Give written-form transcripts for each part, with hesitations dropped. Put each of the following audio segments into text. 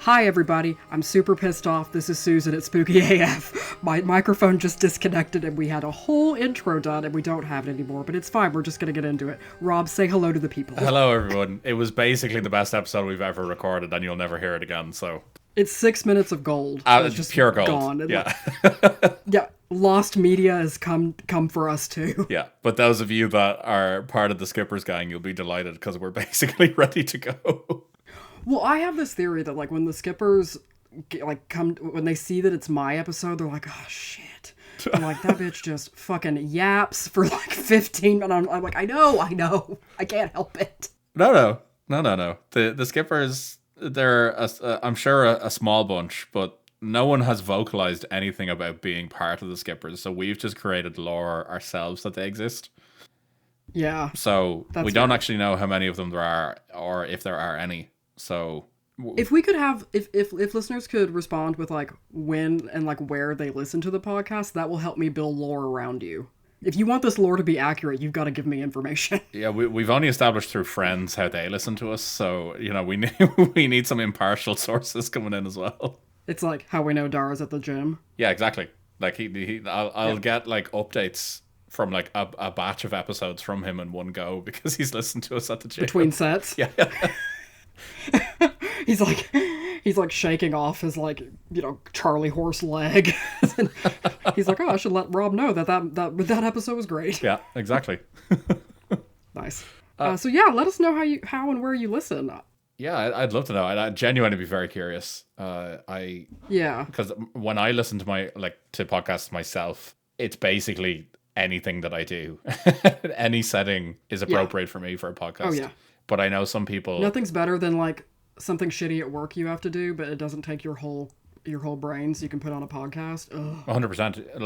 Hi everybody, I'm super pissed off. This is Susan at Spooky AF. My microphone just disconnected and we had a whole intro done and we don't have it anymore, but it's fine, we're just gonna get into it. Rob, say hello to the people. Hello everyone. It was basically the best episode we've ever recorded and you'll never hear it again, so... It's 6 minutes of gold. It's just pure gold. Gone. Yeah. Yeah, lost media has come for us too. Yeah, but those of you that are part of the Skippers gang, you'll be delighted because we're basically ready to go. Well, I have this theory that like when the Skippers when they see that it's my episode, they're like, oh shit. I'm like, that bitch just fucking yaps for like 15 minutes. I'm like, I know. I can't help it. No. The Skippers, they're, I'm sure, a small bunch, but no one has vocalized anything about being part of the Skippers, so we've just created lore ourselves that they exist. Yeah. So we don't actually know how many of them there are, or if there are any. So if we could have, if listeners could respond with like when and like where they listen to the podcast, that will help me build lore around you. If you want this lore to be accurate, you've got to give me information. Yeah, we've only established through friends how they listen to us, so you know we need some impartial sources coming in as well. It's like how we know Dara's at the gym. Yeah, exactly. Like I'll get like updates from like a batch of episodes from him in one go because he's listened to us at the gym between sets. Yeah. He's like shaking off his like, you know, Charlie horse leg. He's like, oh, I should let Rob know that episode was great. Yeah, exactly. Nice. So yeah, let us know how and where you listen. Yeah, I'd love to know. I'd genuinely be very curious. Because when I listen to to podcasts myself, it's basically anything that I do. Any setting is appropriate for me for a podcast. Oh yeah. But I know some people... Nothing's better than, like, something shitty at work you have to do, but it doesn't take your whole brain, so you can put on a podcast. Ugh. 100%.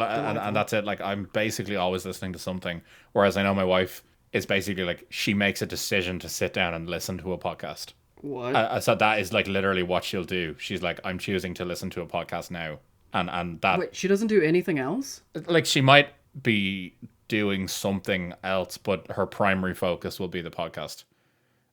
And that's it. Like, I'm basically always listening to something. Whereas I know my wife is basically, like, she makes a decision to sit down and listen to a podcast. What? So that is, like, literally what she'll do. She's like, I'm choosing to listen to a podcast now. And that... Wait, she doesn't do anything else? Like, she might be doing something else, but her primary focus will be the podcast.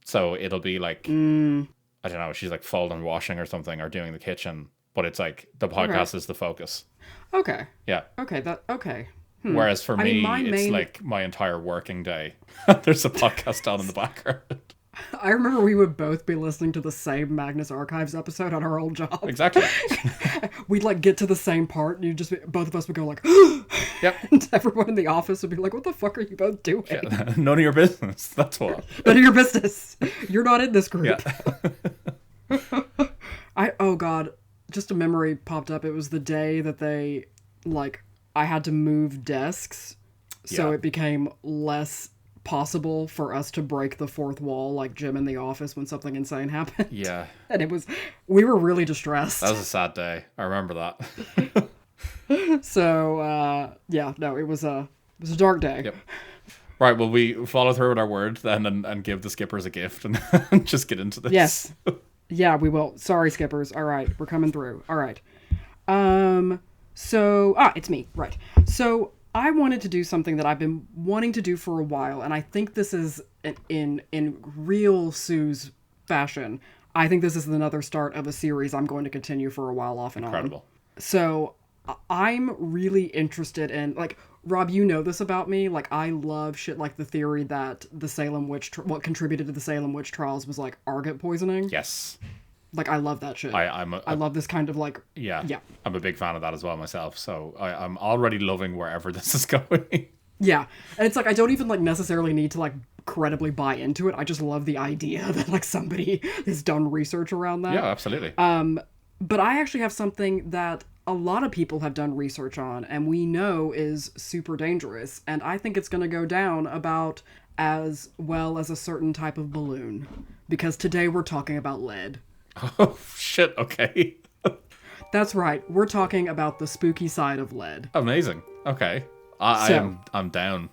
So it'll be like, I don't know, she's like folding washing or something or doing the kitchen, but it's like the podcast is the focus. Okay. Yeah. Okay. Whereas for me, it's like my entire working day. There's a podcast on in the background. I remember we would both be listening to the same Magnus Archives episode on our old job. Exactly. We'd like get to the same part and both of us would go like, yep. And everyone in the office would be like, what the fuck are you both doing? Yeah, none of your business. That's what. None of your business. You're not in this group. Yeah. Oh God, just a memory popped up. It was the day that I had to move desks. So it became less possible for us to break the fourth wall like Jim in the office when something insane happened. Yeah. And we were really distressed. That was a sad day. I remember that. So, it was a dark day. Yep. Right, well, we follow through with our word then and give the Skippers a gift and just get into this. Yes. Yeah, we will. Sorry, Skippers. All right, we're coming through. All right. It's me. Right. So, I wanted to do something that I've been wanting to do for a while, and I think this is in real Suz fashion. I think this is another start of a series I'm going to continue for a while off and Incredible. on. So I'm really interested in, like, Rob, you know this about me. Like, I love shit like the theory that the Salem witch, what contributed to the Salem witch trials was like argot poisoning. Yes. Like, I love that shit. I love this kind of like... Yeah. I'm a big fan of that as well myself. So I'm already loving wherever this is going. Yeah. And it's like, I don't even like necessarily need to like credibly buy into it. I just love the idea that like somebody has done research around that. Yeah, absolutely. But I actually have something that a lot of people have done research on and we know is super dangerous. And I think it's going to go down about as well as a certain type of balloon. Because today we're talking about lead. Oh, shit, okay. That's right. We're talking about the spooky side of lead. Amazing. Okay. I'm down.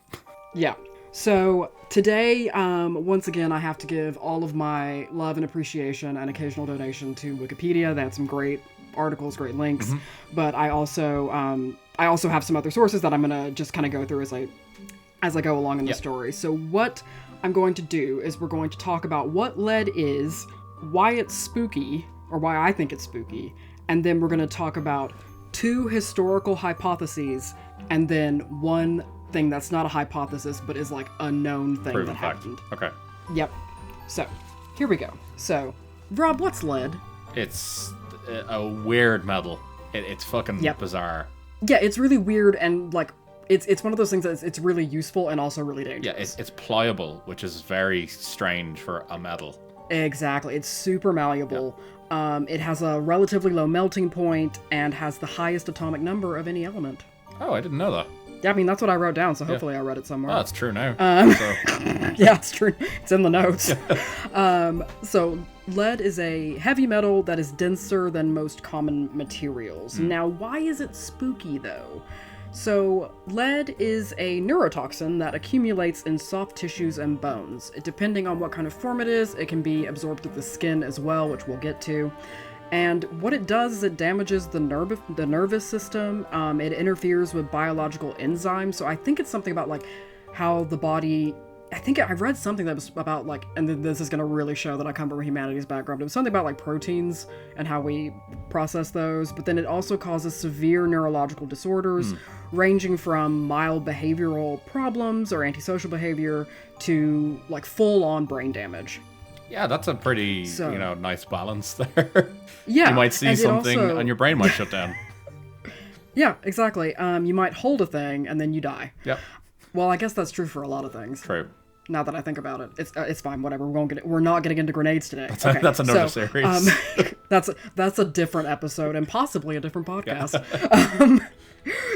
Yeah. So today, once again, I have to give all of my love and appreciation and occasional donation to Wikipedia. They had some great articles, great links. Mm-hmm. But I also have some other sources that I'm going to just kind of go through as I go along in the story. So what I'm going to do is we're going to talk about what lead is, why it's spooky, or why I think it's spooky, and then we're going to talk about 2 historical hypotheses, and then one thing that's not a hypothesis, but is like a known thing Proven that fact. happened. Okay. Yep. So, here we go. So, Rob, what's lead? It's a weird metal. It's fucking bizarre. Yeah, it's really weird, and like it's one of those things that it's really useful and also really dangerous. Yeah, it's pliable, which is very strange for a metal. Exactly. It's super malleable. It has a relatively low melting point and has the highest atomic number of any element. Oh, I didn't know that. Yeah, I mean, that's what I wrote down, so hopefully I read it somewhere. Oh, it's true now. Yeah, it's true. It's in the notes. So lead is a heavy metal that is denser than most common materials. Now, why is it spooky, though? So, lead is a neurotoxin that accumulates in soft tissues and bones. Depending on what kind of form it is, it can be absorbed through the skin as well, which we'll get to. And what it does is it damages the nervous system. It interferes with biological enzymes. So I think it's something about like how the body... I think I read something that was about like, and then this is going to really show that I come from a humanities background. It was something about like proteins and how we process those. But then it also causes severe neurological disorders, ranging from mild behavioral problems or antisocial behavior to like full-on brain damage. Yeah, that's a pretty, nice balance there. Yeah. You might see something and your brain might shut down. Yeah, exactly. You might hold a thing and then you die. Yep. Well, I guess that's true for a lot of things. True. Now that I think about it, it's fine. Whatever. We're not getting into grenades today. That's another series. That's a different episode and possibly a different podcast.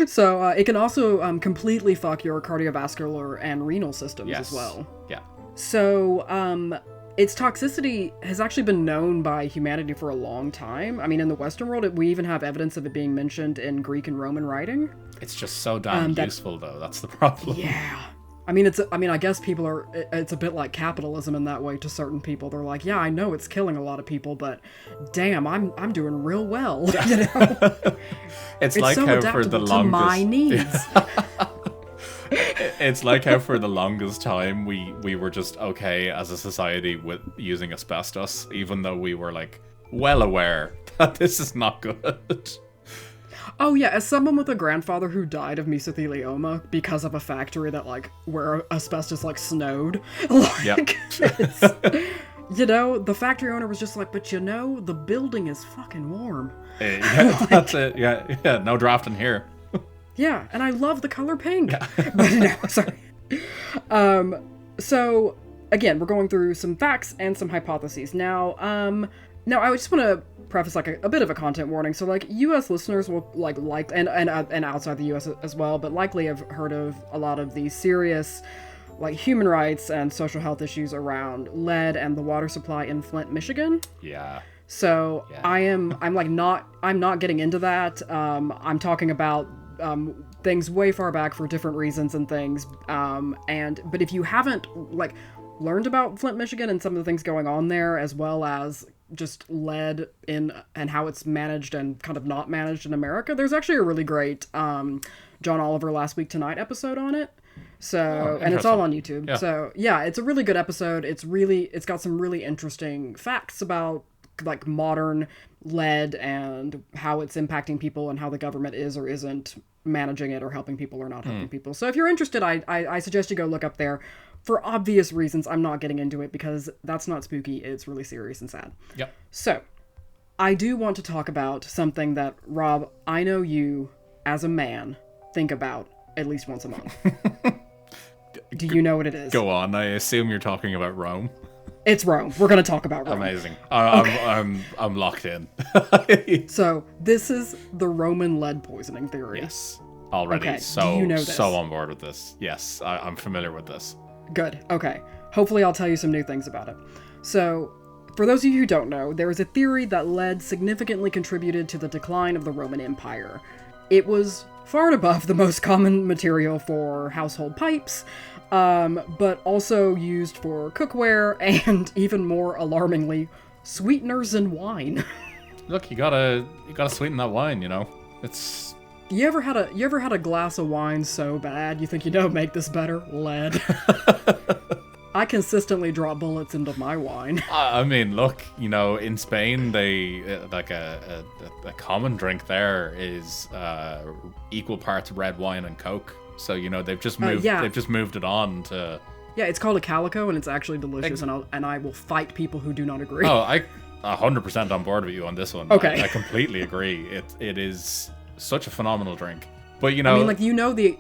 So it can also completely fuck your cardiovascular and renal systems as well. Yeah. So its toxicity has actually been known by humanity for a long time. I mean, in the Western world, we even have evidence of it being mentioned in Greek and Roman writing. It's just so damn useful, though. That's the problem. Yeah. I mean, I guess people are, it's a bit like capitalism in that way to certain people. They're like, yeah, I know it's killing a lot of people, but damn, I'm doing real well. You know? It's like so how for the longest... my needs. It's like how for the longest time we were just okay as a society with using asbestos, even though we were like well aware that this is not good. Oh yeah, as someone with a grandfather who died of mesothelioma because of a factory that like where asbestos like snowed, like you know, the factory owner was just like, but you know, the building is fucking warm. Yeah, that's it. Yeah, no drafting here. Yeah, and I love the color pink. Yeah. But no, sorry. So again, we're going through some facts and some hypotheses. Now I just want to preface like a bit of a content warning. So like U.S. listeners will like and outside the U.S. as well, but likely have heard of a lot of these serious like human rights and social health issues around lead and the water supply in Flint, Michigan. Yeah. So yeah. I'm not getting into that. I'm talking about things way far back for different reasons and things. But if you haven't like learned about Flint, Michigan and some of the things going on there, as well as just lead in and how it's managed and kind of not managed in America, there's actually a really great John Oliver Last Week Tonight episode on it. So and it's all on YouTube. Yeah. So yeah, it's a really good episode. It's got some really interesting facts about like modern lead and how it's impacting people and how the government is or isn't managing it or helping people or not helping people. So if you're interested, I suggest you go look up there. For obvious reasons, I'm not getting into it because that's not spooky. It's really serious and sad. Yep. So I do want to talk about something that, Rob, I know you, as a man, think about at least once a month. Do you know what it is? Go on. I assume you're talking about Rome. It's Rome. We're going to talk about Rome. Amazing. Okay. I'm locked in. So this is the Roman lead poisoning theory. Yes. Already. Okay. So, do you know this? So on board with this. Yes, I'm familiar with this. Good. Okay. Hopefully I'll tell you some new things about it. So, for those of you who don't know, there is a theory that lead significantly contributed to the decline of the Roman Empire. It was far and above the most common material for household pipes, but also used for cookware and, even more alarmingly, sweeteners in wine. Look, you gotta sweeten that wine, you know? It's... You ever had a glass of wine so bad you think, make this better? Lead. I consistently drop bullets into my wine. I mean, look, in Spain, they like a common drink there is equal parts red wine and Coke. So they've just moved. They've just moved it on to. Yeah, it's called a calico, and it's actually delicious, and I will fight people who do not agree. Oh, I 100% on board with you on this one. Okay. I completely agree. It is such a phenomenal drink. But I mean, like,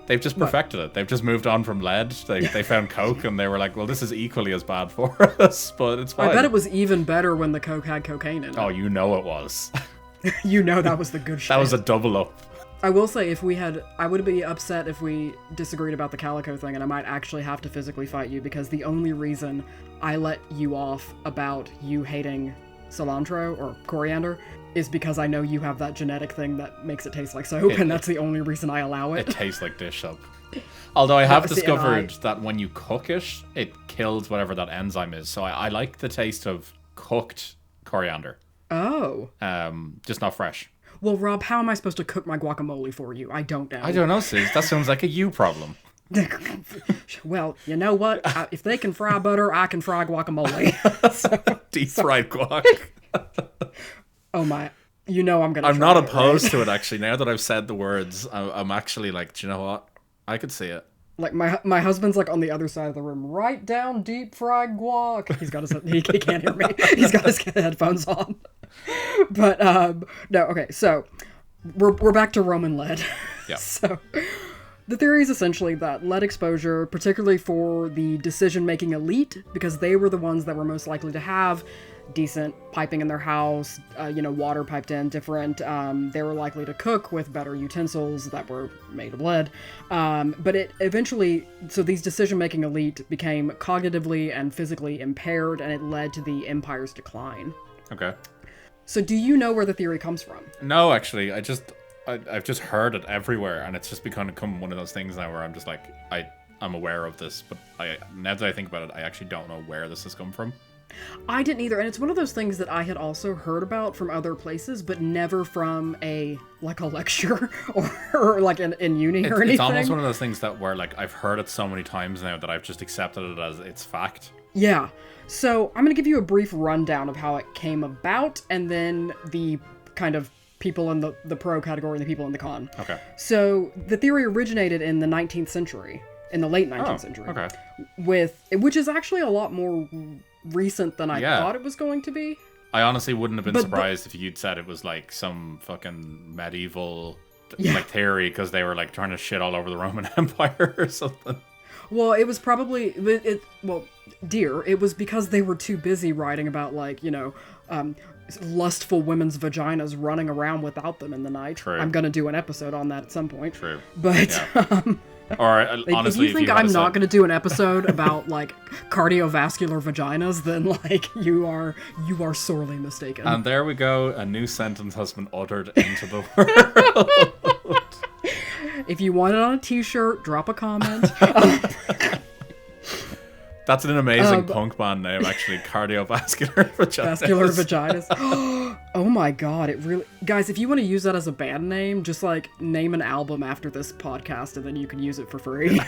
they've just perfected it. They've just moved on from lead. They found Coke, and they were like, well, this is equally as bad for us, but it's fine. I bet it was even better when the Coke had cocaine in it. Oh, it was. That was the good shit. That was a double up. I will say, I would be upset if we disagreed about the calico thing, and I might actually have to physically fight you, because the only reason I let you off about you hating cilantro or coriander is because I know you have that genetic thing that makes it taste like soap, and that's the only reason I allow it. It tastes like dish soap. Although I have discovered that when you cook it, it kills whatever that enzyme is. So I like the taste of cooked coriander. Oh. Just not fresh. Well, Rob, how am I supposed to cook my guacamole for you? I don't know. I don't know, Suz. That sounds like a you problem. Well, you know what? If they can fry butter, I can fry guacamole. Deep fried guac. Oh my! I'm gonna. I'm not opposed to it, actually. Now that I've said the words, I'm actually like, do you know what? I could see it. Like my husband's like on the other side of the room. Write down deep fried guac. He's got he can't hear me. He's got his headphones on. But no, okay. So we're back to Roman lead. Yeah. So the theory is essentially that lead exposure, particularly for the decision-making elite, because they were the ones that were most likely to have decent piping in their house, water piped in, different. They were likely to cook with better utensils that were made of lead. But it eventually, so these decision-making elite became cognitively and physically impaired, and it led to the empire's decline. Okay. So do you know where the theory comes from? No, actually, I've just heard it everywhere, and it's just become one of those things now where I'm just like, I'm aware of this, but now that I think about it, I actually don't know where this has come from. I didn't either, and it's one of those things that I had also heard about from other places, but never from a lecture or like in uni or anything. It's almost one of those things that where like I've heard it so many times now that I've just accepted it as it's fact. Yeah. So I'm going to give you a brief rundown of how it came about, and then the kind of people in the pro category and the people in the con. Okay. So the theory originated in the 19th century, in the late 19th century. Okay. Which is actually a lot more recent than I thought it was going to be. I honestly wouldn't have been surprised if you'd said it was like some fucking medieval like theory, because they were like trying to shit all over the Roman Empire or something. Well, it was probably it was because they were too busy writing about lustful women's vaginas running around without them in the night. True. I'm gonna do an episode on that at some point. True. But or honestly, if you think I'm not going to do an episode about like cardiovascular vaginas, then like you are sorely mistaken. And there we go. A new sentence has been uttered into the world. If you want it on a t-shirt, drop a comment. That's an amazing punk band name, actually. Cardiovascular vaginas. Vascular vaginas. Oh my god, it really... Guys, if you want to use that as a band name, just like name an album after this podcast and then you can use it for free.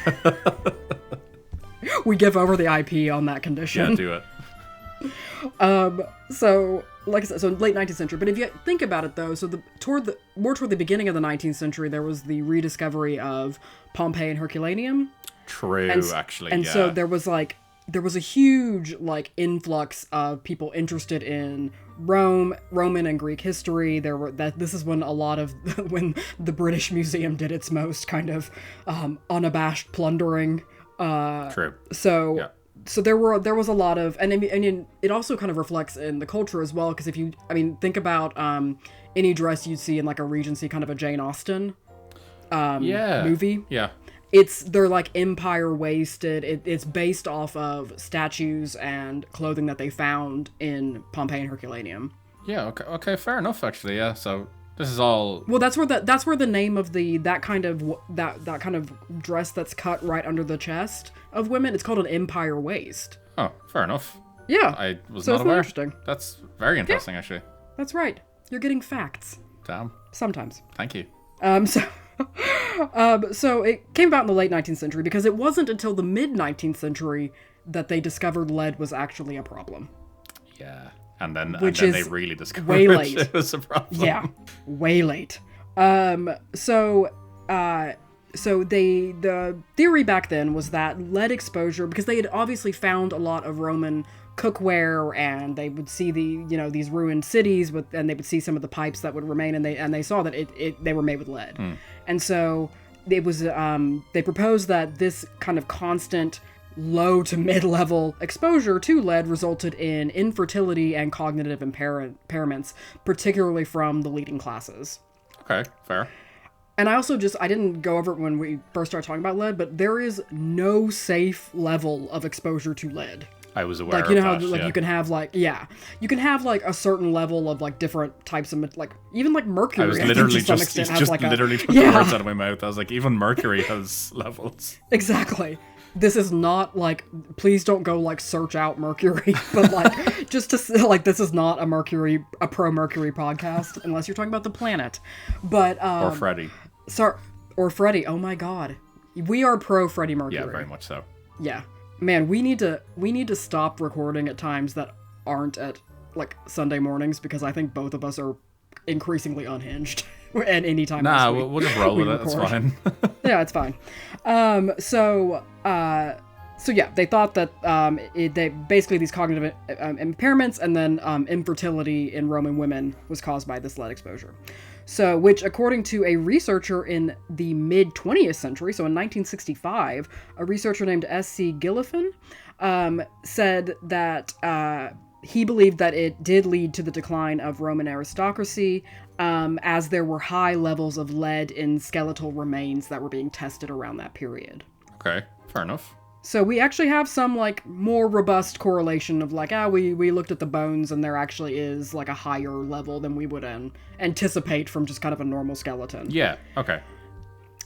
We give over the IP on that condition. Yeah, do it. So, like I said, so late 19th century. But if you think about it, though, so toward the beginning of the 19th century, there was the rediscovery of Pompeii and Herculaneum. True, actually, and so there was a huge influx of people interested in Roman and Greek history. This is when a lot of when the British Museum did its most kind of unabashed plundering. True. So. Yeah. So there was a lot of, and it also kind of reflects in the culture as well, because if you, think about any dress you'd see in like a Regency, kind of a Jane Austen movie. Yeah. They're like empire waisted. It's based off of statues and clothing that they found in Pompeii and Herculaneum. Yeah. Okay. Fair enough. Actually. Yeah. So this is all. Well, that's where the name of that kind of dress that's cut right under the chest of women. It's called an empire waist. Oh, fair enough. Yeah. I was so not it's aware. Interesting. That's very interesting, actually. That's right. You're getting facts. Damn. Sometimes. Thank you. So it came about in the late 19th century because it wasn't until the mid 19th century that they discovered lead was actually a problem. Yeah. And then Which they is really discovered way late. it was a problem. Yeah, way late. So the theory back then was that lead exposure, because they had obviously found a lot of Roman cookware, and they would see these ruined cities and they would see some of the pipes that would remain, and they saw that they were made with lead. And so it was they proposed that this kind of constant low to mid-level exposure to lead resulted in infertility and cognitive impairments, particularly from the leading classes. Okay, fair. And I didn't go over it when we first started talking about lead, but there is no safe level of exposure to lead. I was aware of that. How yeah. you can have a certain level of different types of even mercury. I was literally the words out of my mouth. I was like, even mercury has levels. Exactly. This is not please don't go search out mercury, but just to this is not a pro mercury podcast unless you're talking about the planet, but or Freddie. Or Freddie. Oh my God, we are pro Freddie Mercury. Yeah, very much so. Yeah, man, we need to stop recording at times that aren't at Sunday mornings, because I think both of us are increasingly unhinged at any time. We'll just roll with it. It's fine. Yeah, it's fine. So yeah, they thought that they basically these cognitive impairments and then infertility in Roman women was caused by this lead exposure. So, which according to a researcher in the mid 20th century, so in 1965, a researcher named S.C. Gilliffin said that he believed that it did lead to the decline of Roman aristocracy, as there were high levels of lead in skeletal remains that were being tested around that period. Okay, fair enough. So we actually have some more robust correlation of we looked at the bones and there actually is a higher level than we would anticipate from just kind of a normal skeleton. Yeah, okay.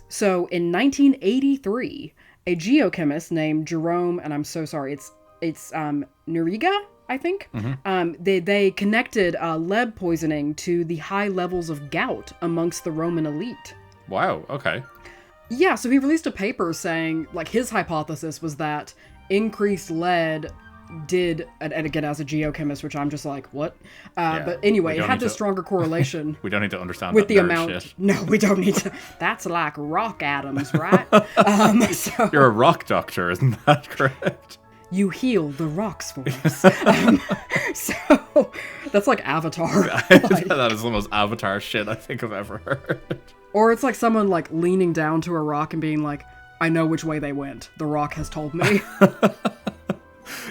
So in 1983, a geochemist named Jerome, and I'm so sorry, it's Noriega, I think. Mm-hmm. They connected lead poisoning to the high levels of gout amongst the Roman elite. Wow, okay. Yeah, so he released a paper saying, his hypothesis was that increased lead did, and again, as a geochemist, which I'm just what? But anyway, it had this stronger correlation. We don't need to understand with that the amount. Shit. No, we don't need to. That's like rock atoms, right? So, you're a rock doctor, isn't that correct? You heal the rocks for us. So that's like Avatar. That is the most Avatar shit I think I've ever heard. Or it's like someone leaning down to a rock and being I know which way they went. The rock has told me.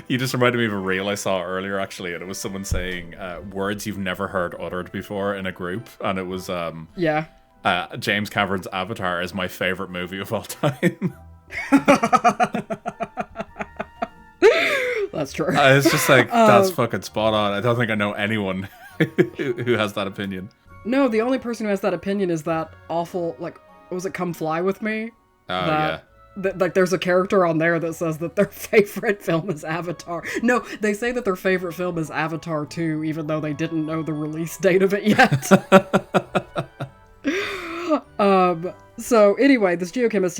You just reminded me of a reel I saw earlier, actually, and it was someone saying words you've never heard uttered before in a group, and it was James Cameron's Avatar is my favorite movie of all time. That's true. It's just that's fucking spot on. I don't think I know anyone who has that opinion. No, the only person who has that opinion is that awful, was it Come Fly With Me? Oh, yeah. There's a character on there that says that their favorite film is Avatar. No, they say that their favorite film is Avatar 2, even though they didn't know the release date of it yet. So anyway, this geochemist,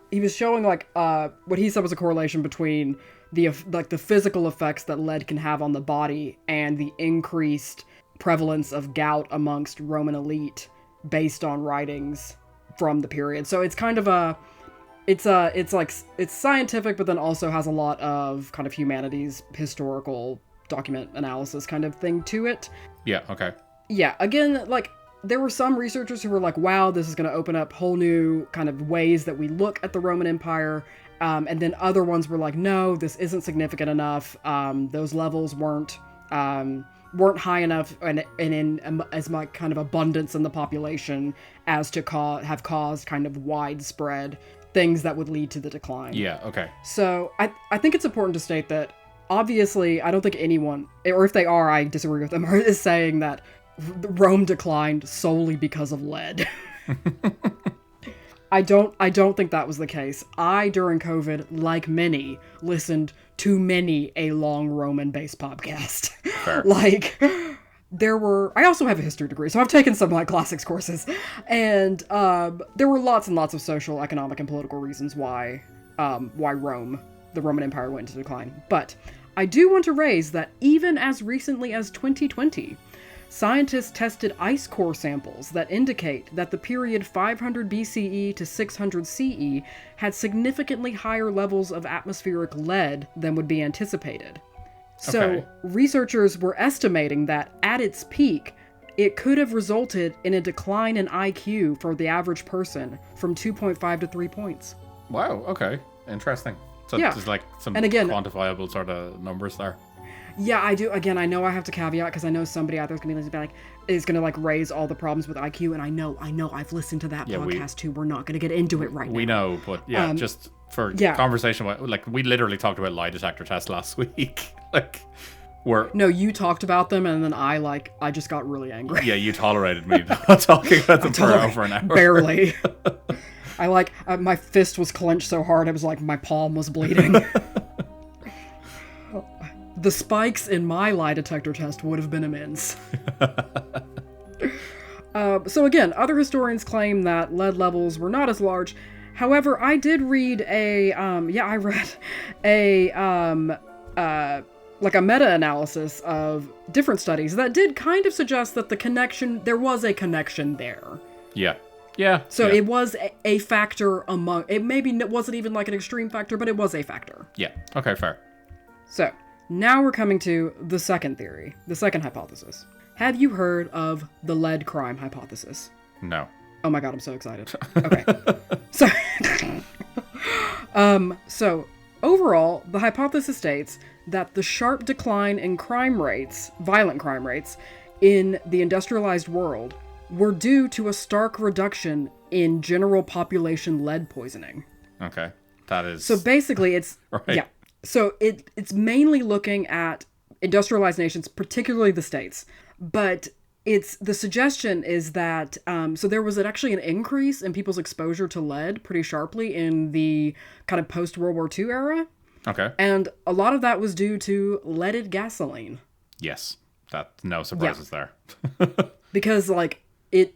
he was showing what he said was a correlation between the physical effects that lead can have on the body and the increased prevalence of gout amongst Roman elite based on writings from the period. So it's kind of it's scientific, but then also has a lot of kind of humanities, historical document analysis kind of thing to it. Yeah, okay. Yeah, again, there were some researchers who were wow, this is going to open up whole new kind of ways that we look at the Roman Empire. And then other ones were no, this isn't significant enough. Those levels weren't high enough and in as much kind of abundance in the population as to have caused kind of widespread things that would lead to the decline. Yeah, okay. So I think it's important to state that obviously I don't think anyone, or if they are, I disagree with them, is saying that Rome declined solely because of lead. I don't think that was the case. During COVID, like many, listened to many a long Roman-based podcast. Fair. I also have a history degree, so I've taken some classics courses, and there were lots and lots of social, economic, and political reasons why Rome the Roman Empire went into decline. But I do want to raise that even as recently as 2020, scientists tested ice core samples that indicate that the period 500 BCE to 600 CE had significantly higher levels of atmospheric lead than would be anticipated. So, researchers were estimating that at its peak, it could have resulted in a decline in IQ for the average person from 2.5 to 3 points. Wow, okay. Interesting. So there's like some quantifiable sort of numbers there. Yeah, I do. Again, I know I have to caveat because I know somebody out there is going to like raise all the problems with IQ, and I know I've listened to that podcast too. We're not going to get into it right now. We know, but just for conversation, like we literally talked about lie detector tests last week. Like, no, you talked about them, and then I just got really angry. Yeah, you tolerated me not talking about them for over an hour. Barely. My fist was clenched so hard, it was like my palm was bleeding. The spikes in my lie detector test would have been immense. So again, other historians claim that lead levels were not as large. However, I did read like a meta-analysis of different studies that did kind of suggest that there was a connection there. Yeah. Yeah. So it was a factor among, it maybe wasn't even like an extreme factor, but it was a factor. Yeah. Okay, fair. So, now we're coming to the second theory, the second hypothesis. Have you heard of the lead crime hypothesis? No. Oh my god, I'm so excited. Okay. So overall, the hypothesis states that the sharp decline in violent crime rates, in the industrialized world were due to a stark reduction in general population lead poisoning. Okay. That is... So basically it's... Right. Yeah. So it's mainly looking at industrialized nations, particularly the States. But the suggestion is that, so there was actually an increase in people's exposure to lead pretty sharply in the kind of post-World War II era. Okay. And a lot of that was due to leaded gasoline. Yes. No surprises there. Because,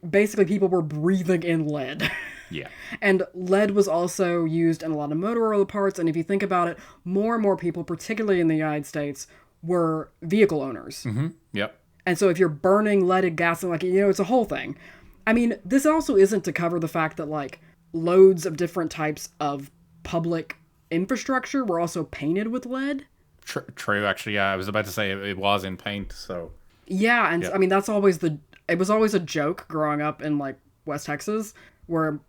basically people were breathing in lead. Yeah. And lead was also used in a lot of motor oil parts, and if you think about it, more and more people, particularly in the United States, were vehicle owners. Mm-hmm. Yep. And so if you're burning leaded gasoline, it's a whole thing. I mean, this also isn't to cover the fact that, loads of different types of public infrastructure were also painted with lead. True, actually, yeah. I was about to say it was in paint, so... Yeah, and I mean, it was always a joke growing up in, West Texas, where,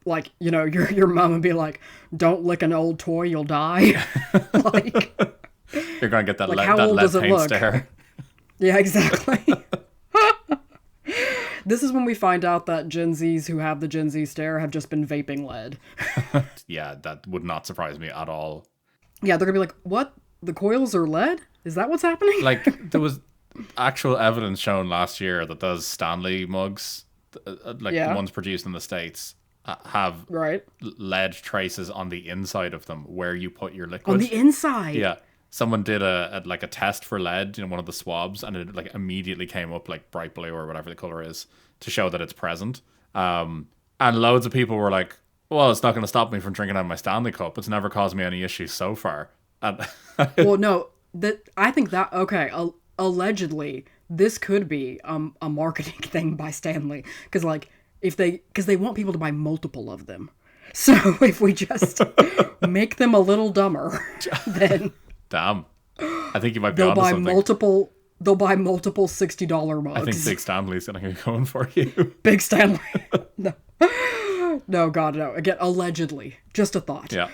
your mom would be like, don't lick an old toy, you'll die. You're going to get that how old lead does it paint look? stare. Yeah, exactly. This is when we find out that Gen Zs who have the Gen Z stare have just been vaping lead. Yeah, that would not surprise me at all. Yeah, they're going to be like, what? The coils are lead? Is that what's happening? There was actual evidence shown last year that those Stanley mugs, the ones produced in the States, have lead traces on the inside of them where you put your liquid. On the inside? Yeah. Someone did a test for lead in one of the swabs, and it immediately came up bright blue or whatever the color is to show that it's present. And loads of people were like, well, it's not going to stop me from drinking out of my Stanley cup. It's never caused me any issues so far. And well, no, I think that, okay, allegedly, this could be a marketing thing by Stanley. Because they want people to buy multiple of them. So if we just make them a little dumber, then... Damn. I think you might be onto something. They'll buy multiple $60 mugs. I think Big Stanley's going to be going for you. Big Stanley. No. No, God, no. Again, allegedly. Just a thought. Yeah.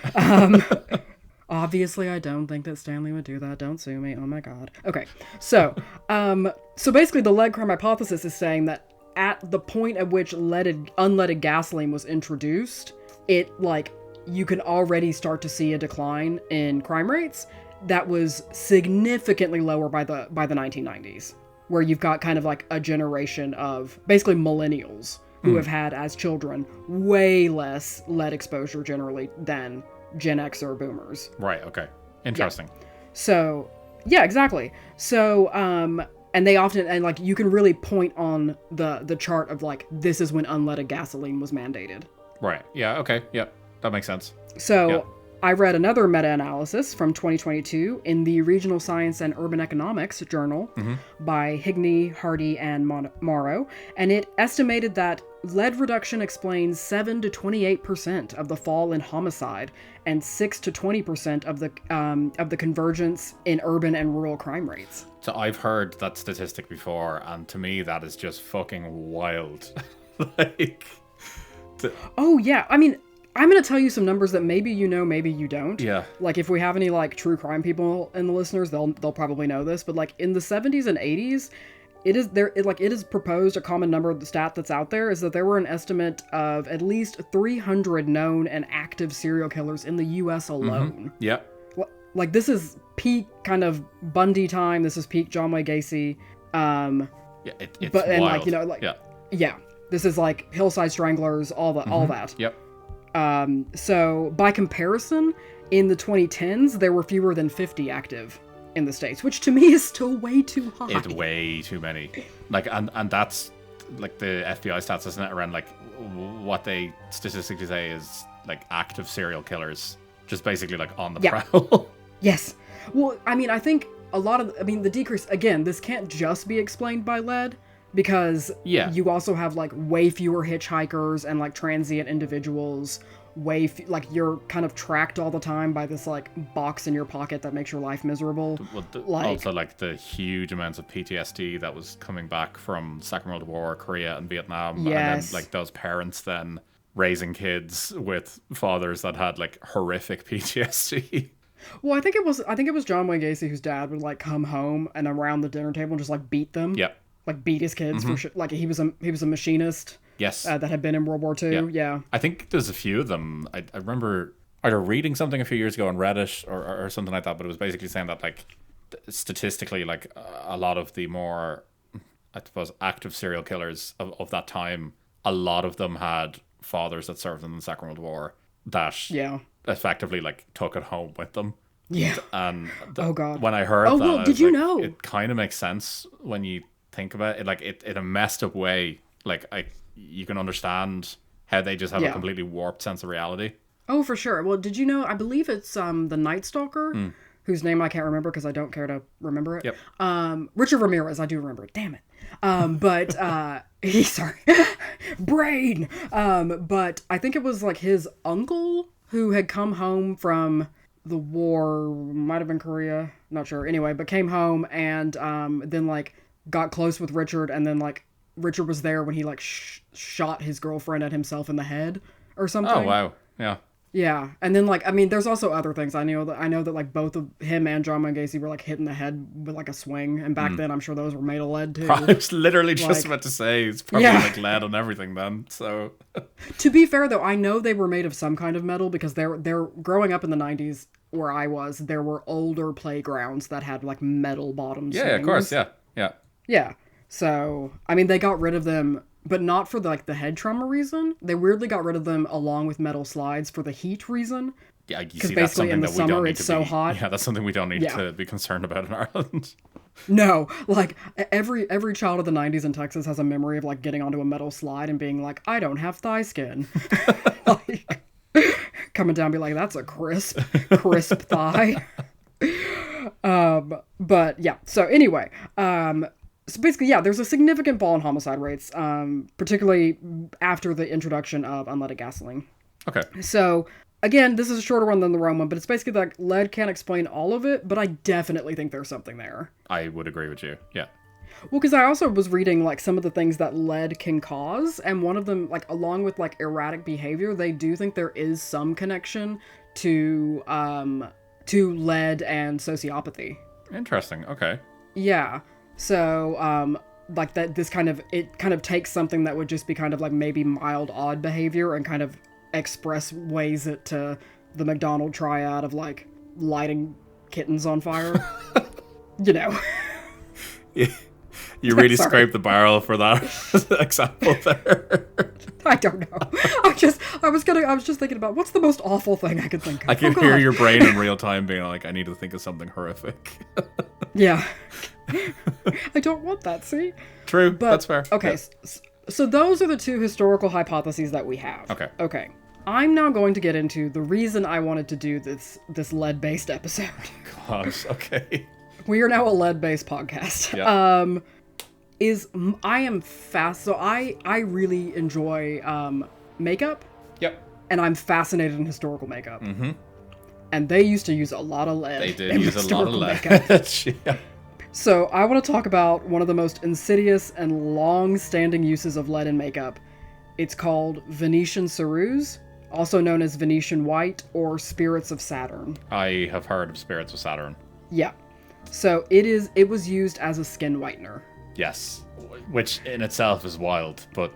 Obviously, I don't think that Stanley would do that. Don't sue me. Oh my God. Okay. So basically the lead crime hypothesis is saying that at the point at which unleaded gasoline was introduced, you can already start to see a decline in crime rates that was significantly lower by the 1990s, where you've got kind of a generation of basically millennials who have had as children way less lead exposure generally than Gen X or boomers. Right. Okay. Interesting. Yeah. So yeah, exactly. So and they often, and you can really point on the chart of this is when unleaded gasoline was mandated. Right. Yeah. Okay. Yep. That makes sense. So I read another meta-analysis from 2022 in the Regional Science and Urban Economics Journal by Higney, Hardy, and Morrow, and it estimated that lead reduction explains 7 to 28% of the fall in homicide and 6 to 20% of the convergence in urban and rural crime rates. So I've heard that statistic before, and to me that is just fucking wild. Like, oh yeah, I mean, I'm going to tell you some numbers that maybe you know, maybe you don't. Yeah. Like, if we have any, like, true crime people in the listeners, they'll probably know this. But, like, in the 70s and 80s, it is proposed, a common number of the stat that's out there is that there were an estimate of at least 300 known and active serial killers in the U.S. alone. Yeah. Like, this is peak kind of Bundy time. This is peak John Wayne Gacy. Yeah, it's and, wild. like, you know, like, yeah. This is, like, Hillside Stranglers, all that. Yep. So, by comparison, in the 2010s, there were fewer than 50 active in the States, which to me is still way too high. It's way too many. Like, and that's, like, the FBI stats, isn't it? Around, like, what they statistically say is, like, active serial killers. Just basically, like, on the prowl. Yes. Well, I mean, I think the decrease, again, this can't just be explained by lead. Because you also have, like, way fewer hitchhikers and, like, transient individuals. Like, you're kind of tracked all the time by this, like, box in your pocket that makes your life miserable. Also, like, the huge amounts of PTSD that was coming back from Second World War, Korea, and Vietnam. Yes. And then, like, those parents then raising kids with fathers that had, like, horrific PTSD. Well, I think it was John Wayne Gacy whose dad would, like, come home and around the dinner table and just, like, beat them. Yeah. Like, beat his kids for shit. Like, he was a machinist. Yes. That had been in World War II. Yeah. I think there's a few of them. I remember either reading something a few years ago on Reddit or something like that, but it was basically saying that, like, statistically, like, a lot of the more, I suppose, active serial killers of that time, a lot of them had fathers that served in the Second World War that effectively, like, took it home with them. Yeah. And oh, God. When I heard that, well, did you know? It kind of makes sense when you think about it. Like, in a messed up way, like, you can understand how they just have a completely warped sense of reality. Oh, for sure. Well, did you know, I believe it's the Night Stalker, whose name I can't remember because I don't care to remember it. Yep. Richard Ramirez, I do remember it. Damn it. But sorry. Brain. But I think it was, like, his uncle who had come home from the war, might have been Korea, not sure. Anyway, but came home and then, like, got close with Richard, and then, like, Richard was there when he, like, shot his girlfriend and himself in the head or something. Oh, wow. Yeah. Yeah. And then, like, I mean, there's also other things. I know that like, both of him and John Wayne Gacy were, like, hit in the head with, like, a swing. And back then, I'm sure those were made of lead, too. I was literally just about to say, it's probably, like, lead and everything then, so... To be fair, though, I know they were made of some kind of metal because they're growing up in the 90s, where I was, there were older playgrounds that had, like, metal bottom swings. Yeah, of course, yeah. Yeah. So, I mean, they got rid of them, but not for, like, the head trauma reason. They weirdly got rid of them along with metal slides for the heat reason. Yeah, you because see, basically that's in the that we don't summer need it's to so be, hot. Yeah, that's something we don't need to be concerned about in Ireland. No, like, every child of the 90s in Texas has a memory of, like, getting onto a metal slide and being like, I don't have thigh skin. Like, coming down and be like, that's a crisp thigh. But yeah, so anyway, so basically, yeah, there's a significant fall in homicide rates, particularly after the introduction of unleaded gasoline. Okay. So, again, this is a shorter one than the Rome one, but it's basically like lead can't explain all of it, but I definitely think there's something there. I would agree with you, yeah. Well, because I also was reading, like, some of the things that lead can cause, and one of them, like, along with, like, erratic behavior, they do think there is some connection to lead and sociopathy. Interesting, okay. Yeah. So, like, it kind of takes something that would just be kind of, like, maybe mild, odd behavior and kind of express ways it to the McDonald triad of, like, lighting kittens on fire. You know. Yeah. You really scraped the barrel for that example there. I don't know. I was just thinking about what's the most awful thing I could think of. I can hear your brain in real time being like, I need to think of something horrific. Yeah. I don't want that, see? True, but, that's fair. Okay, yeah. So those are the two historical hypotheses that we have. Okay. Okay. I'm now going to get into the reason I wanted to do this lead-based episode. Gosh, okay. We are now a lead-based podcast. Yeah. I am fast, so I really enjoy makeup. Yep. And I'm fascinated in historical makeup. Mm-hmm. And they used to use a lot of lead. They did use a lot of lead. Yeah. So I want to talk about one of the most insidious and long-standing uses of lead in makeup. It's called Venetian ceruse, also known as Venetian white or spirits of Saturn. I have heard of spirits of Saturn. Yeah. So it was used as a skin whitener. Yes. Which in itself is wild, but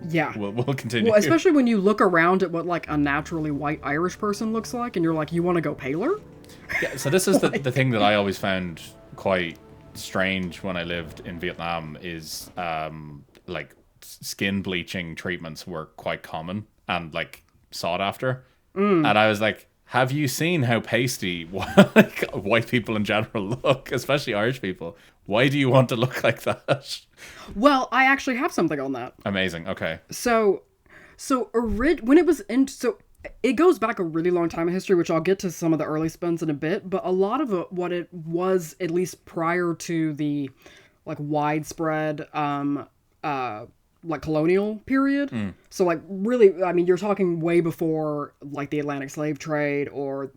yeah. We'll continue. Well, especially when you look around at what like a naturally white Irish person looks like and you're like, you want to go paler? Yeah, so this is the thing that I always found quite strange when I lived in Vietnam is like skin bleaching treatments were quite common and like sought after. And I was like, have you seen how pasty white people in general look, especially Irish people? Why do you want to look like that? Well, I actually have something on that. Amazing. Okay. So when it was it goes back a really long time in history, which I'll get to some of the early spins in a bit, but a lot of what it was, at least prior to the like widespread like colonial period. So like really, I mean, you're talking way before like the Atlantic slave trade or,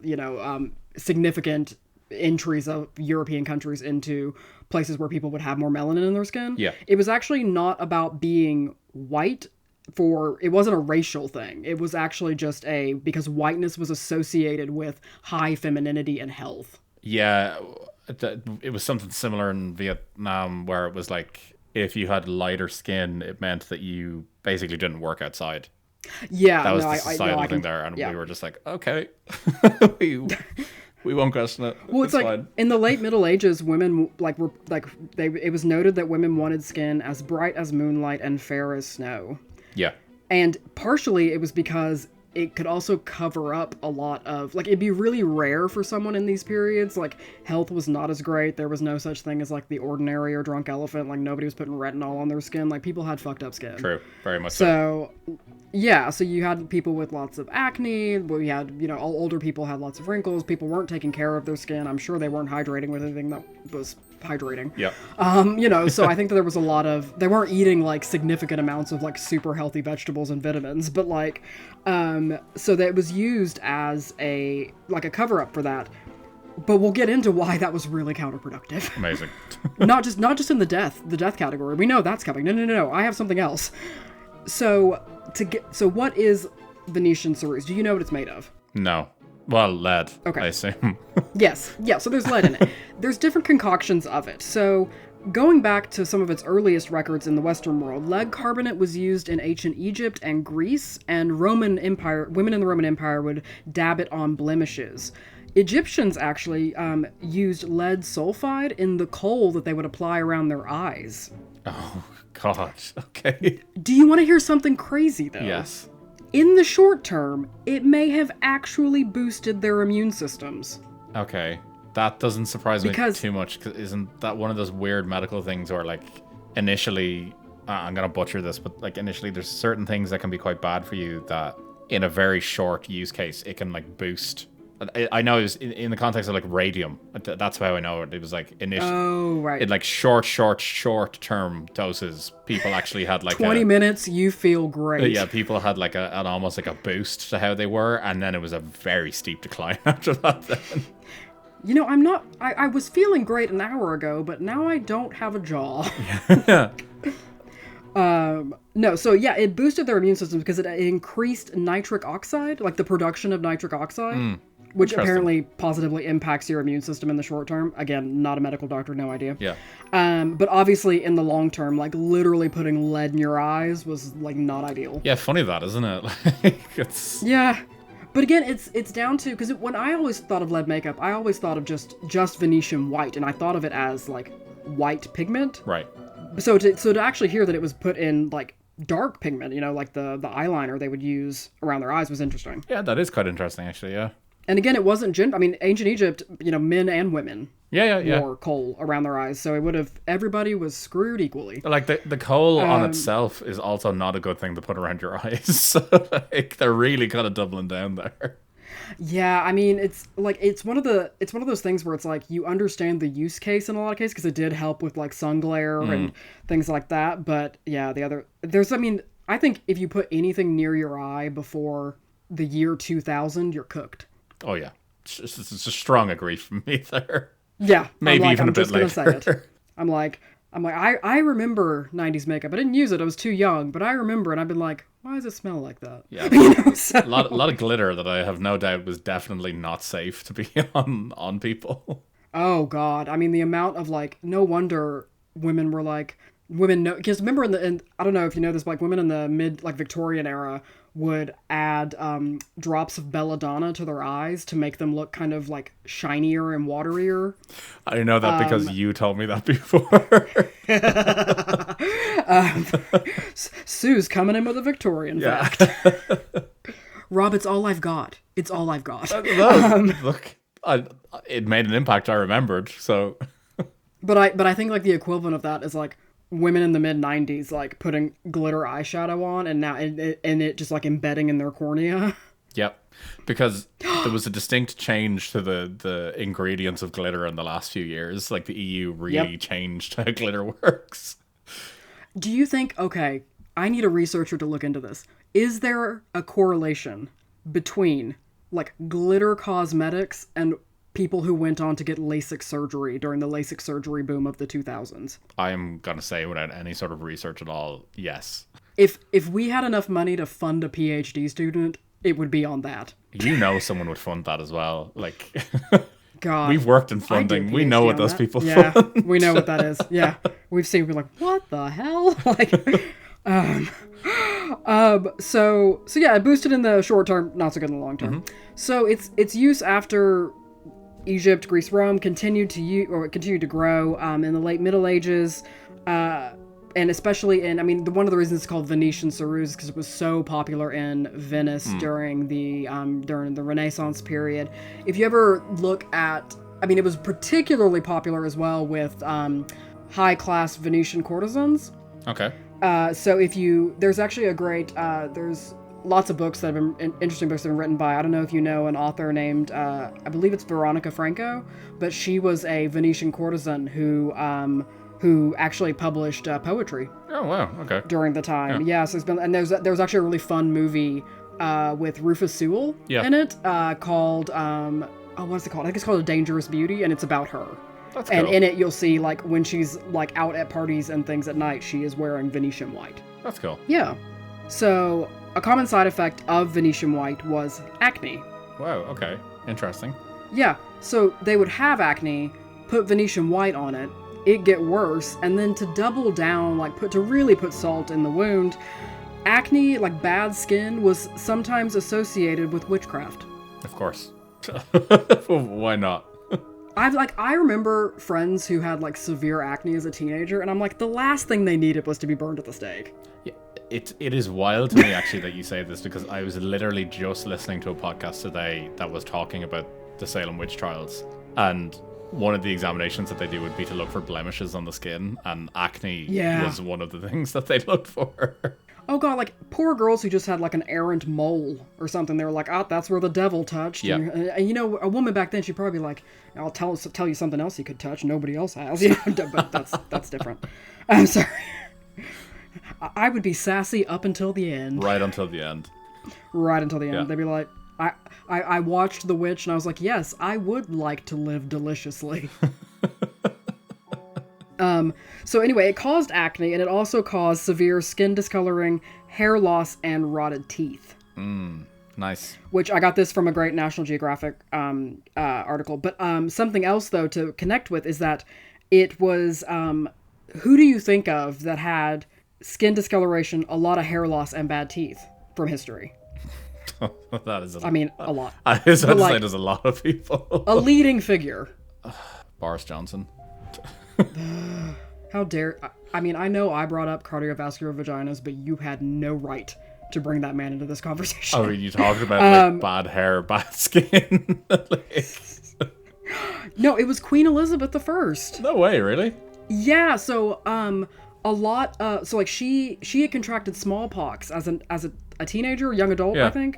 significant entries of European countries into places where people would have more melanin in their skin. Yeah. It was actually not about being white it wasn't a racial thing. It was actually just because whiteness was associated with high femininity and health. Yeah. It was something similar in Vietnam where it was like, if you had lighter skin, it meant that you basically didn't work outside. Yeah. That was the societal thing there. And we were just like, okay, we won't question it. Well, it's like fine. In the late Middle Ages, women it was noted that women wanted skin as bright as moonlight and fair as snow. Yeah. And partially it was because it could also cover up a lot of, like, it'd be really rare for someone in these periods. Like, health was not as great. There was no such thing as, like, the ordinary or drunk elephant. Like, nobody was putting retinol on their skin. Like, people had fucked up skin. True. Very much so. Yeah, so you had people with lots of acne. We had, older people had lots of wrinkles. People weren't taking care of their skin. I'm sure they weren't hydrating with anything that was hydrating. Yeah. So I think that there was they weren't eating, like, significant amounts of, like, super healthy vegetables and vitamins. But, like, so that it was used as a cover-up for that. But we'll get into why that was really counterproductive. Amazing. not just in the death category. We know that's coming. No. I have something else. So what is Venetian ceruse? Do you know what it's made of? No. Well, lead. Okay. I assume. Yes. Yeah. So there's lead in it. There's different concoctions of it. So going back to some of its earliest records in the Western world, lead carbonate was used in ancient Egypt and Greece, and women in the Roman Empire would dab it on blemishes. Egyptians actually used lead sulfide in the coal that they would apply around their eyes. Oh, God. Okay. Do you want to hear something crazy, though? Yes. In the short term, it may have actually boosted their immune systems. Okay. That doesn't surprise me too much, because isn't that one of those weird medical things where, like, initially, I'm going to butcher this, but, like, initially there's certain things that can be quite bad for you that, in a very short use case, it can, like, boost. I know it was in the context of, like, radium. That's how I know it. It was, like, initially. Oh, right. In, like, short-term doses, people actually had, like, 20 minutes, you feel great. Yeah, people had, like, an almost, like, a boost to how they were, and then it was a very steep decline after that, then. I was feeling great an hour ago, but now I don't have a jaw. No, so yeah, it boosted their immune system because it increased nitric oxide, like the production of nitric oxide, which apparently positively impacts your immune system in the short term. Again, not a medical doctor, no idea. Yeah. But obviously in the long term, like literally putting lead in your eyes was like not ideal. Yeah, funny that, isn't it? Yeah. But again, it's down to, because when I always thought of lead makeup, I always thought of just Venetian white, and I thought of it as like white pigment. Right. So to actually hear that it was put in like dark pigment, like the eyeliner they would use around their eyes was interesting. Yeah, that is quite interesting, actually. Yeah. And again, it wasn't gender. I mean, ancient Egypt, men and women Yeah. wore kohl around their eyes. So it would have, everybody was screwed equally. Like the kohl on itself is also not a good thing to put around your eyes. So like they're really kind of doubling down there. Yeah, I mean, it's one of those things where it's like you understand the use case in a lot of cases because it did help with like sun glare and things like that. But yeah, I think if you put anything near your eye before the year 2000, you're cooked. Oh yeah, it's a strong agree from me there. Yeah, maybe even a bit just gonna later. say it. I remember 90s makeup. I didn't use it. I was too young, but I remember, and I've been like, why does it smell like that? Yeah, a lot of glitter that I have no doubt was definitely not safe to be on people. Oh God, I mean the amount of like, no wonder women were like, know, because remember I don't know if you know this, but like women in the mid like Victorian era would add drops of belladonna to their eyes to make them look kind of like shinier and waterier. I know that because you told me that before. Sue's coming in with a Victorian fact. Rob, it's all I've got. It's all I've got. Look, it made an impact. I remembered. So, but I think like the equivalent of that is like women in the mid 90s like putting glitter eyeshadow on and now it just like embedding in their cornea. Yep, because there was a distinct change to the ingredients of glitter in the last few years. Like the EU really changed how glitter works. Do you think, okay, I need a researcher to look into this. Is there a correlation between like glitter cosmetics and people who went on to get LASIK surgery during the LASIK surgery boom of the 2000s? I am going to say without any sort of research at all, yes. If we had enough money to fund a PhD student, it would be on that. Someone would fund that as well. Like, God, we've worked in funding. We know what those people fund. Yeah, we know what that is. Yeah, we've seen. We're like, what the hell? Like, so yeah, it boosted in the short term, not so good in the long term. So its use after Egypt, Greece, Rome continued to grow in the late Middle Ages, and especially one of the reasons it's called Venetian ceruse is because it was so popular in Venice during the Renaissance period. If you ever look at, it was particularly popular as well with high class Venetian courtesans. Okay. So there's actually a great there's lots of books that have been interesting books that have been written by, I don't know if you know an author named I believe it's Veronica Franco, but she was a Venetian courtesan who actually published poetry. Oh wow, okay. During the time, yeah. So there was actually a really fun movie with Rufus Sewell in it called what's it called? I think it's called A Dangerous Beauty, and it's about her. That's and cool. in it, you'll see like when she's like out at parties and things at night, she is wearing Venetian white. That's cool. Yeah. So a common side effect of Venetian white was acne. Wow. Okay. Interesting. Yeah. So they would have acne, put Venetian white on it, it get worse, and then to double down, like to really put salt in the wound, acne, like bad skin, was sometimes associated with witchcraft. Of course. Why not? I remember friends who had like severe acne as a teenager, and I'm like, the last thing they needed was to be burned at the stake. Yeah, it is wild to me actually that you say this, because I was literally just listening to a podcast today that was talking about the Salem witch trials, and one of the examinations that they do would be to look for blemishes on the skin, and acne was one of the things that they looked for. Oh god, like poor girls who just had like an errant mole or something. They were like, that's where the devil touched. Yeah. And a woman back then, she'd probably be like, I'll tell you something else you could touch. Nobody else has. But that's different. I'm sorry. I would be sassy up until the end. Right until the end. Right until the end. Yeah. They'd be like, I watched The Witch and I was like, yes, I would like to live deliciously. So anyway, it caused acne, and it also caused severe skin discoloring, hair loss, and rotted teeth. Nice. Which I got this from a great National Geographic article. But something else, though, to connect with is that it was... who do you think of that had skin discoloration, a lot of hair loss, and bad teeth from history? That is a lot. I was about to say there's a lot of people. A leading figure. Boris Johnson. How dare... I know I brought up cardiovascular vaginas, but you had no right to bring that man into this conversation. Oh, you talked about like bad hair, bad skin. Like... No, it was Queen Elizabeth I. No way, really? Yeah, so a lot so like she had contracted smallpox as a teenager, young adult, I think.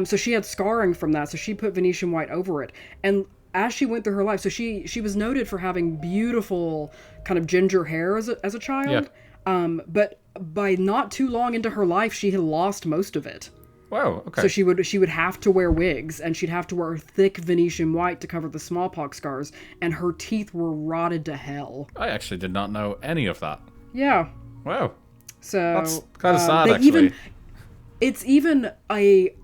So she had scarring from that, so she put Venetian white over it. And as she went through her life, so she was noted for having beautiful kind of ginger hair as a child. Yeah. But by not too long into her life, she had lost most of it. Wow, okay. So she would have to wear wigs, and she'd have to wear thick Venetian white to cover the smallpox scars, and her teeth were rotted to hell. I actually did not know any of that. Yeah. Wow. So that's kind of sad, actually. It's even a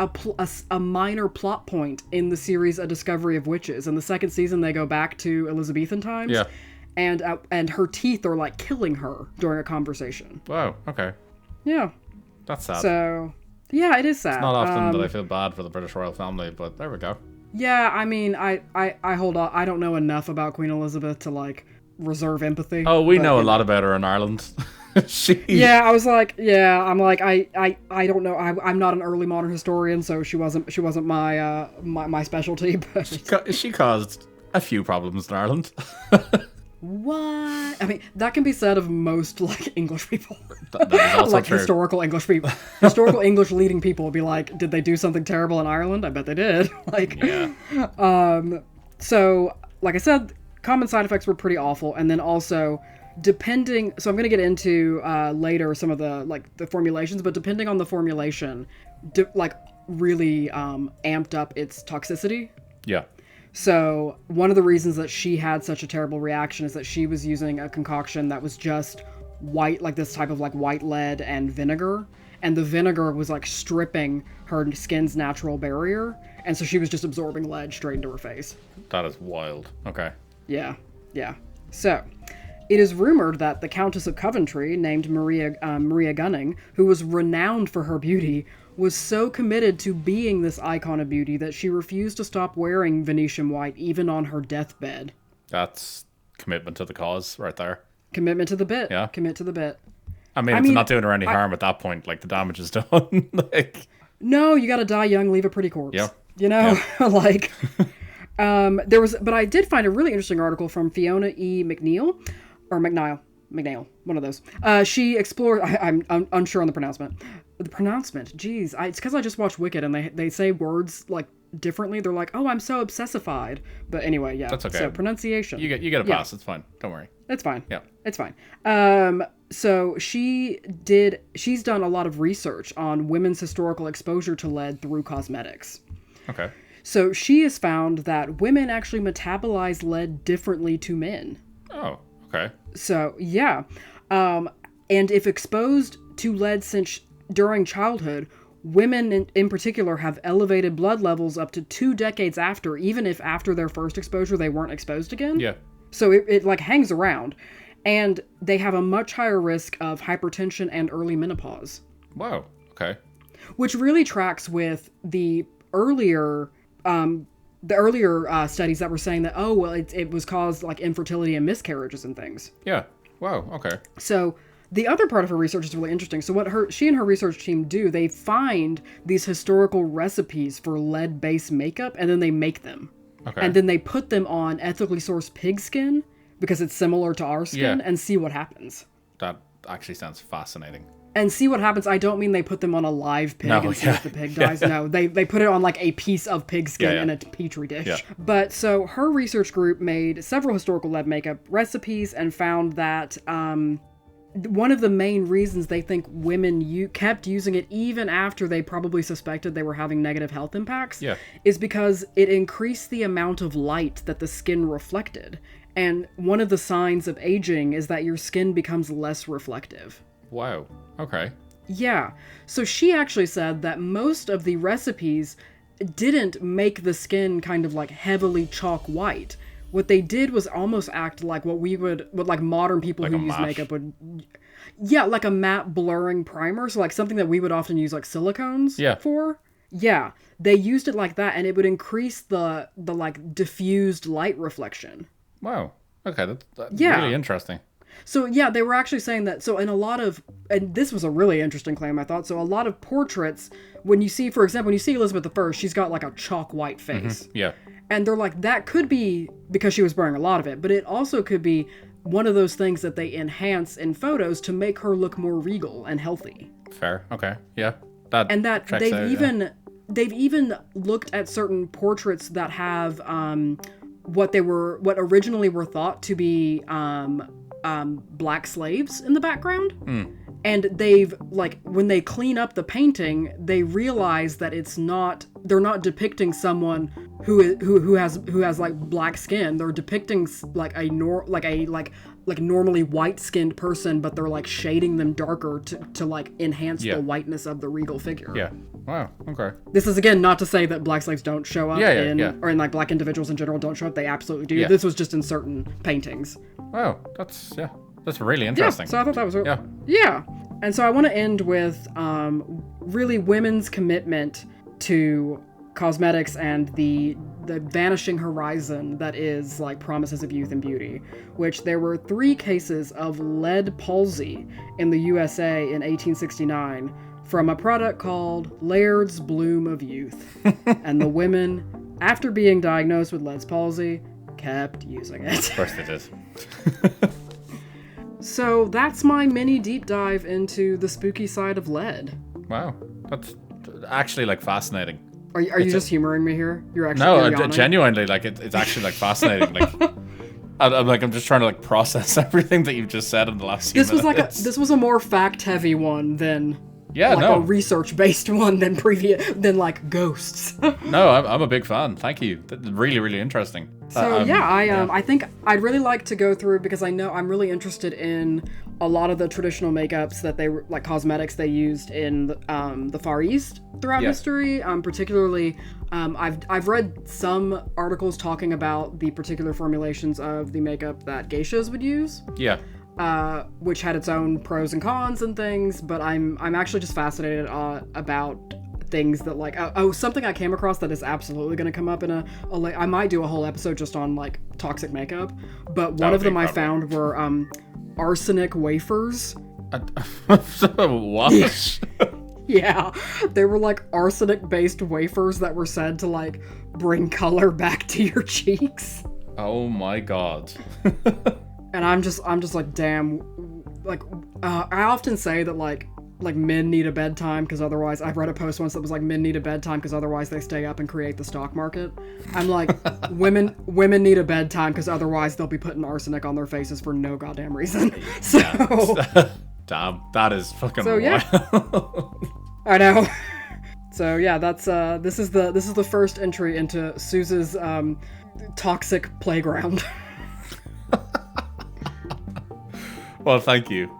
minor plot point in the series A Discovery of Witches. In the second season, they go back to Elizabethan times. Yeah. And her teeth are like killing her during a conversation. Wow, okay. Yeah. That's sad. So, yeah, it is sad. It's not often that I feel bad for the British royal family, but there we go. Yeah, I mean, I hold on. I don't know enough about Queen Elizabeth to, like, reserve empathy. Oh, we know a lot about her in Ireland. Yeah, I was like, I don't know. I'm not an early modern historian, so she wasn't my specialty. But she caused a few problems in Ireland. What? I mean, that can be said of most, like, English people. That is also like, true. Historical English people. Historical English leading people would be like, did they do something terrible in Ireland? I bet they did. Like, yeah. So, like I said, common side effects were pretty awful. And then also, so I'm going to get into later some of the formulations, but depending on the formulation, really amped up its toxicity. Yeah. So one of the reasons that she had such a terrible reaction is that she was using a concoction that was just white, like this type of like white lead and vinegar. And the vinegar was like stripping her skin's natural barrier. And so she was just absorbing lead straight into her face. That is wild. Okay. Yeah. Yeah. So it is rumored that the Countess of Coventry, named Maria Gunning, who was renowned for her beauty, was so committed to being this icon of beauty that she refused to stop wearing Venetian white even on her deathbed. That's commitment to the cause right there. Commitment to the bit. Yeah. Commit to the bit. I mean, it's not doing her any harm at that point. Like, the damage is done. Like, no, you gotta die young, leave a pretty corpse. Yeah. You know? Yeah. Like, but I did find a really interesting article from Fiona E. McNeil, one of those. She explored, I'm unsure on the pronouncement. The pronouncement, geez. It's because I just watched Wicked and they say words like differently. They're like, oh, I'm so obsessified. But anyway, yeah. That's okay. So pronunciation. You get a pass. It's fine. Don't worry. It's fine. Yeah. It's fine. So she's done a lot of research on women's historical exposure to lead through cosmetics. Okay. So she has found that women actually metabolize lead differently to men. Oh, okay. So, yeah. And if exposed to lead during childhood, women in particular have elevated blood levels up to 2 decades after, even if after their first exposure they weren't exposed again. Yeah. So it like hangs around. And they have a much higher risk of hypertension and early menopause. Wow. Okay. Which really tracks with the earlier studies that were saying that, oh, well, it was caused like infertility and miscarriages and things. Yeah. Wow. Okay. So the other part of her research is really interesting. So what she and her research team do, they find these historical recipes for lead-based makeup, and then they make them. Okay. And then they put them on ethically sourced pig skin, because it's similar to our skin, and see what happens. That actually sounds fascinating. And see what happens. I don't mean they put them on a live pig and see if the pig dies. No, they put it on like a piece of pig skin in a petri dish. Yeah. But so her research group made several historical lead makeup recipes and found that one of the main reasons they think women kept using it even after they probably suspected they were having negative health impacts is because it increased the amount of light that the skin reflected. And one of the signs of aging is that your skin becomes less reflective. Wow. Okay. Yeah. So she actually said that most of the recipes didn't make the skin kind of like heavily chalk white. What they did was almost act like what like modern people like who use makeup would. Yeah, like a matte blurring primer. So like something that we would often use like silicones for. Yeah. They used it like that, and it would increase the like diffused light reflection. Wow. Okay. That's really interesting. So yeah, they were actually saying that. So in a lot of, and this was a really interesting claim, I thought. So a lot of portraits, when you see, for example, when you see Elizabeth I, she's got like a chalk white face. Yeah. And they're like, that could be because she was wearing a lot of it, but it also could be one of those things that they enhance in photos to make her look more regal and healthy. Fair. Okay. Yeah. And that they've even looked at certain portraits that have what originally were thought to be black slaves in the background. And they've, like, when they clean up the painting, they realize that they're not depicting someone who has like black skin. They're depicting like a normally white-skinned person, but they're like shading them darker to like enhance the whiteness of the regal figure. Yeah. Wow. Okay. This is again not to say that black slaves don't show up or in like black individuals in general don't show up. They absolutely do. Yeah. This was just in certain paintings. Wow. That's really interesting. Yeah, so I thought that was yeah. And so I want to end with really women's commitment to cosmetics and the vanishing horizon that is like promises of youth and beauty, which there were 3 cases of lead palsy in the USA in 1869 from a product called Laird's Bloom of Youth. And the women, after being diagnosed with lead palsy, kept using it. Of course they did. So that's my mini deep dive into the spooky side of lead. Wow. That's actually like fascinating. Are you just humoring me here? You're actually genuinely, like it's actually like fascinating. Like I'm just trying to like process everything that you've just said in the last few minutes. This was a more fact heavy one than a research based one than like ghosts. No, I'm a big fan. Thank you. That's really, really interesting. So I think I'd really like to go through, because I know I'm really interested in a lot of the traditional makeups that they like cosmetics they used in the Far East throughout history. Particularly, I've read some articles talking about the particular formulations of the makeup that geishas would use. Yeah. Which had its own pros and cons and things, but I'm actually just fascinated about things that like something I came across that is absolutely going to come up in I might do a whole episode just on like toxic makeup, but one of them I found were arsenic wafers. What? Yeah, they were like arsenic based wafers that were said to like bring color back to your cheeks. Oh my god. And I'm just like, damn, like I often say that like men need a bedtime because otherwise, I've read a post once that was like, men need a bedtime because otherwise they stay up and create the stock market. I'm like, women need a bedtime because otherwise they'll be putting arsenic on their faces for no goddamn reason. So damn, that is fucking wild. I know. So yeah, that's this is the first entry into Suz's toxic playground. Well, thank you.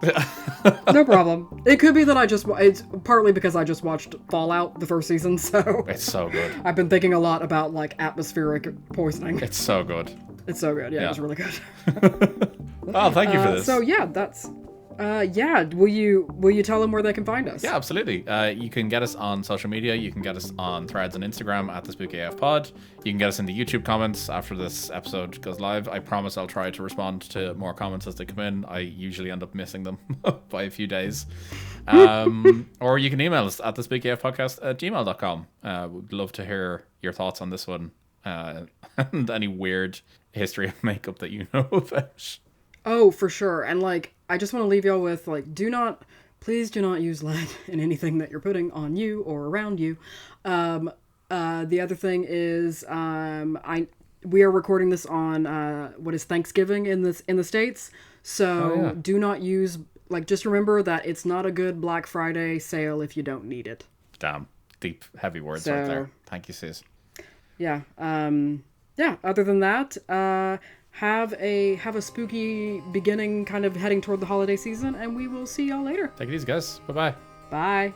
No problem. It could be that it's partly because I just watched Fallout, the first season, so... It's so good. I've been thinking a lot about, like, atmospheric poisoning. It's so good. It's so good, yeah. It was really good. Well, thank you for this. So, yeah, that's... will you tell them where they can find us? Yeah, absolutely. You can get us on social media. You can get us on Threads and Instagram at the Spooky AF Pod. You can get us in the YouTube comments after this episode goes live. I promise I'll try to respond to more comments as they come in. I usually end up missing them by a few days. Or you can email us at thespookyafpodcast@gmail.com. We'd love to hear your thoughts on this one and any weird history of makeup that you know about. Oh, for sure. And like, I just want to leave y'all with like, please do not use lead in anything that you're putting on you or around you. The other thing is, we are recording this on what is Thanksgiving in the States. So do not use, like, just remember that it's not a good Black Friday sale if you don't need it. Damn, deep, heavy words right there. Thank you, Sis. Yeah. Other than that, have a spooky beginning, kind of heading toward the holiday season, and we will see y'all later. Take it easy, guys. Bye-bye. Bye.